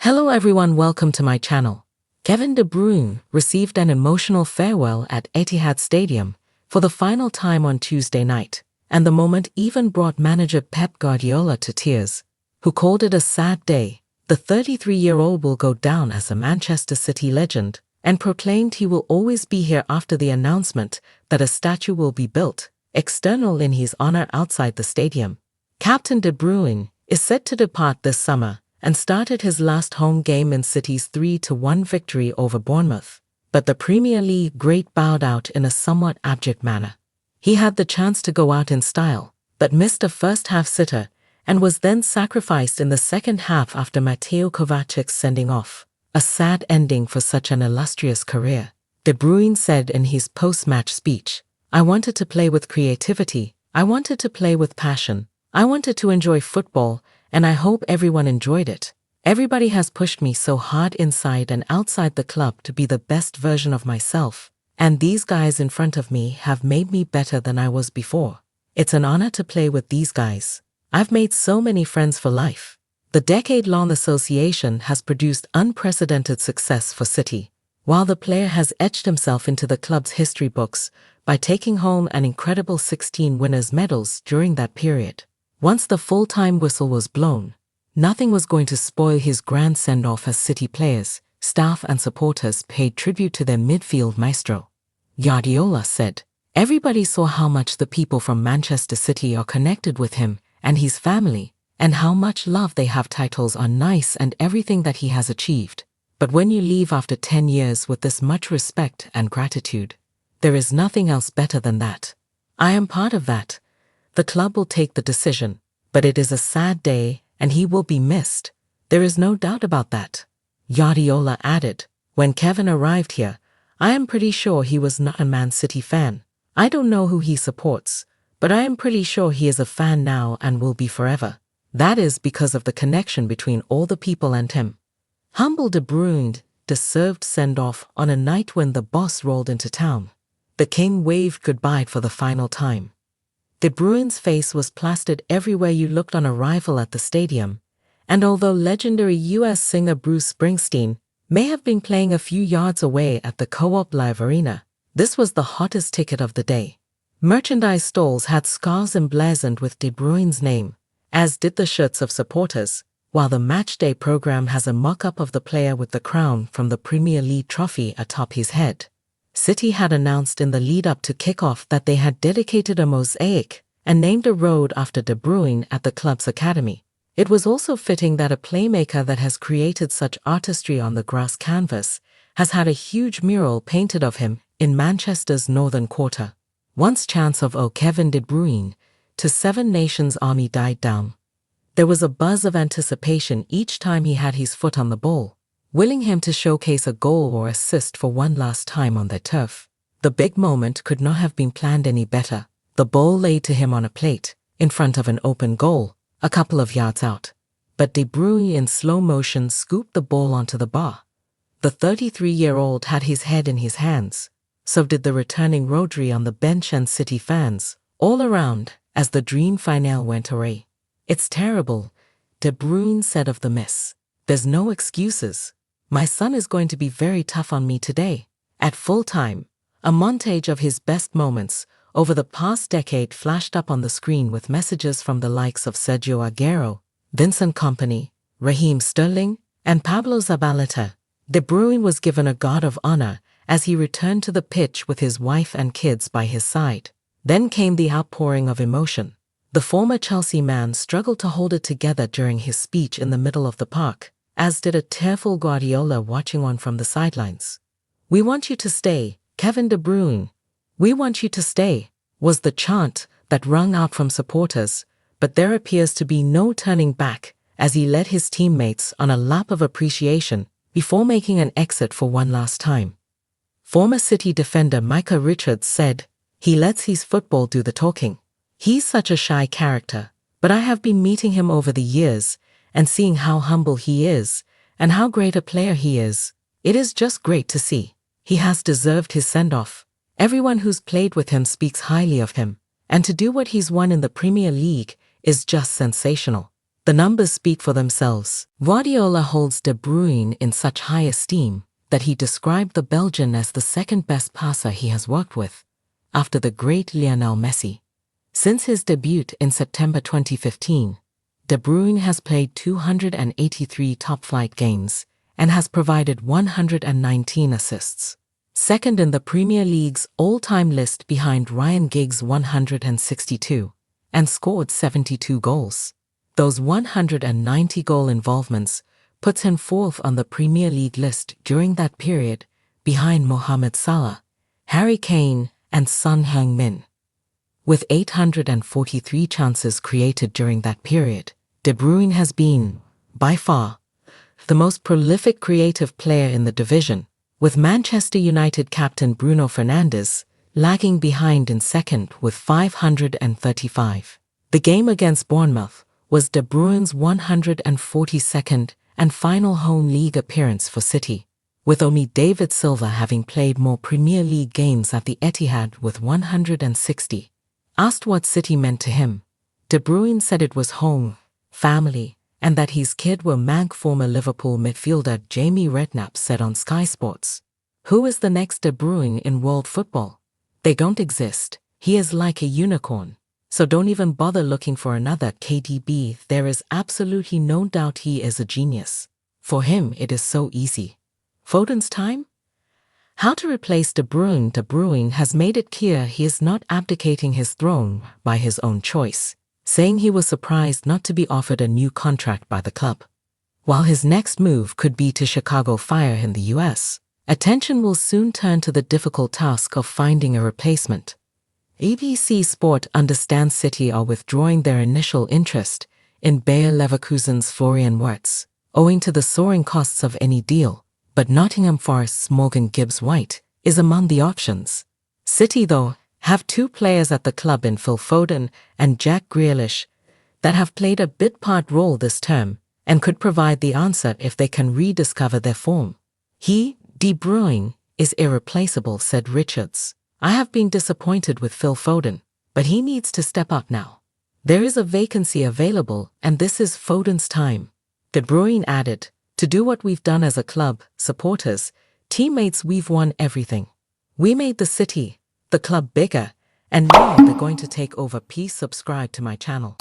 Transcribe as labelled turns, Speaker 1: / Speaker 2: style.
Speaker 1: Hello everyone, welcome to my channel. Kevin de Bruyne received an emotional farewell at Etihad Stadium for the final time on Tuesday night, and the moment even brought manager Pep Guardiola to tears, who called it a sad day. The 33-year-old will go down as a Manchester City legend and proclaimed he will always be here after the announcement that a statue will be built, external in his honor outside the stadium. Captain de Bruyne is set to depart this summer and started his last home game in City's 3-1 victory over Bournemouth. But the Premier League great bowed out in a somewhat abject manner. He had the chance to go out in style, but missed a first-half sitter and was then sacrificed in the second half after Mateo Kovacic's sending off. A sad ending for such an illustrious career. De Bruyne said in his post-match speech, "I wanted to play with creativity, I wanted to play with passion, I wanted to enjoy football, and I hope everyone enjoyed it. Everybody has pushed me so hard inside and outside the club to be the best version of myself, and these guys in front of me have made me better than I was before. It's an honor to play with these guys. I've made so many friends for life." The decade-long association has produced unprecedented success for City, while the player has etched himself into the club's history books by taking home an incredible 16 winners' medals during that period. Once the full-time whistle was blown, nothing was going to spoil his grand send-off as City players, staff and supporters paid tribute to their midfield maestro. Guardiola said, "Everybody saw how much the people from Manchester City are connected with him and his family, and how much love they have. Titles are nice and everything that he has achieved. But when you leave after 10 years with this much respect and gratitude, there is nothing else better than that. I am part of that. The club will take the decision, but it is a sad day and he will be missed. There is no doubt about that." Guardiola added, "When Kevin arrived here, I am pretty sure he was not a Man City fan. I don't know who he supports, but I am pretty sure he is a fan now and will be forever. That is because of the connection between all the people and him." Humble De Bruyne deserved send-off on a night when the boss rolled into town. The king waved goodbye for the final time. De Bruyne's face was plastered everywhere you looked on arrival at the stadium, and although legendary US singer Bruce Springsteen may have been playing a few yards away at the Co-op Live Arena, this was the hottest ticket of the day. Merchandise stalls had scarves emblazoned with De Bruyne's name, as did the shirts of supporters, while the matchday program has a mock-up of the player with the crown from the Premier League trophy atop his head. City had announced in the lead-up to kickoff that they had dedicated a mosaic and named a road after De Bruyne at the club's academy. It was also fitting that a playmaker that has created such artistry on the grass canvas has had a huge mural painted of him in Manchester's northern quarter. Once chants of "Oh Kevin de Bruyne" to Seven Nations Army died down, there was a buzz of anticipation each time he had his foot on the ball, willing him to showcase a goal or assist for one last time on their turf. The big moment could not have been planned any better. The ball laid to him on a plate, in front of an open goal, a couple of yards out. But De Bruyne in slow motion scooped the ball onto the bar. The 33-year-old had his head in his hands. So did the returning Rodri on the bench and City fans, all around, as the dream finale went away. "It's terrible," De Bruyne said of the miss. "There's no excuses. My son is going to be very tough on me today." At full time, a montage of his best moments over the past decade flashed up on the screen with messages from the likes of Sergio Aguero, Vincent Kompany, Raheem Sterling, and Pablo Zabaleta. De Bruyne was given a guard of honor as he returned to the pitch with his wife and kids by his side. Then came the outpouring of emotion. The former Chelsea man struggled to hold it together during his speech in the middle of the park, as did a tearful Guardiola watching on from the sidelines. "We want you to stay, Kevin de Bruyne. We want you to stay," was the chant that rung out from supporters, but there appears to be no turning back as he led his teammates on a lap of appreciation before making an exit for one last time. Former City defender Micah Richards said, "He lets his football do the talking. He's such a shy character, but I have been meeting him over the years and seeing how humble he is and how great a player he is. It is just great to see. He has deserved his send-off. Everyone who's played with him speaks highly of him, and to do what he's won in the Premier League is just sensational." The numbers speak for themselves. Guardiola holds De Bruyne in such high esteem that he described the Belgian as the second best passer he has worked with, after the great Lionel Messi. Since his debut in September 2015, De Bruyne has played 283 top-flight games and has provided 119 assists, second in the Premier League's all-time list behind Ryan Giggs' 162, and scored 72 goals. Those 190 goal involvements puts him fourth on the Premier League list during that period, behind Mohamed Salah, Harry Kane, and Son Heung-min. With 843 chances created during that period, De Bruyne has been, by far, the most prolific creative player in the division, with Manchester United captain Bruno Fernandes lagging behind in second with 535. The game against Bournemouth was De Bruyne's 142nd and final home league appearance for City, with only David Silva having played more Premier League games at the Etihad with 160. Asked what City meant to him, De Bruyne said it was home, family, and that his kid were Manc. Former Liverpool midfielder Jamie Redknapp said on Sky Sports. Who is the next De Bruyne in world football? They don't exist. He is like a unicorn. So don't even bother looking for another KDB. There is absolutely no doubt he is a genius. For him it is so easy. Foden's time? How to replace De Bruyne? De Bruyne has made it clear he is not abdicating his throne by his own choice, saying he was surprised not to be offered a new contract by the club. While his next move could be to Chicago Fire in the US, attention will soon turn to the difficult task of finding a replacement. ABC Sport understands City are withdrawing their initial interest in Bayer Leverkusen's Florian Wirtz, owing to the soaring costs of any deal, but Nottingham Forest's Morgan Gibbs-White is among the options. City, though, have two players at the club in Phil Foden and Jack Grealish that have played a bit-part role this term and could provide the answer if they can rediscover their form. He, De Bruyne, is irreplaceable, said Richards. I have been disappointed with Phil Foden, but he needs to step up now. There is a vacancy available and this is Foden's time. De Bruyne added, to do what we've done as a club, supporters, teammates, we've won everything. We made the city, the club bigger, and now they're going to take over. Please subscribe to my channel.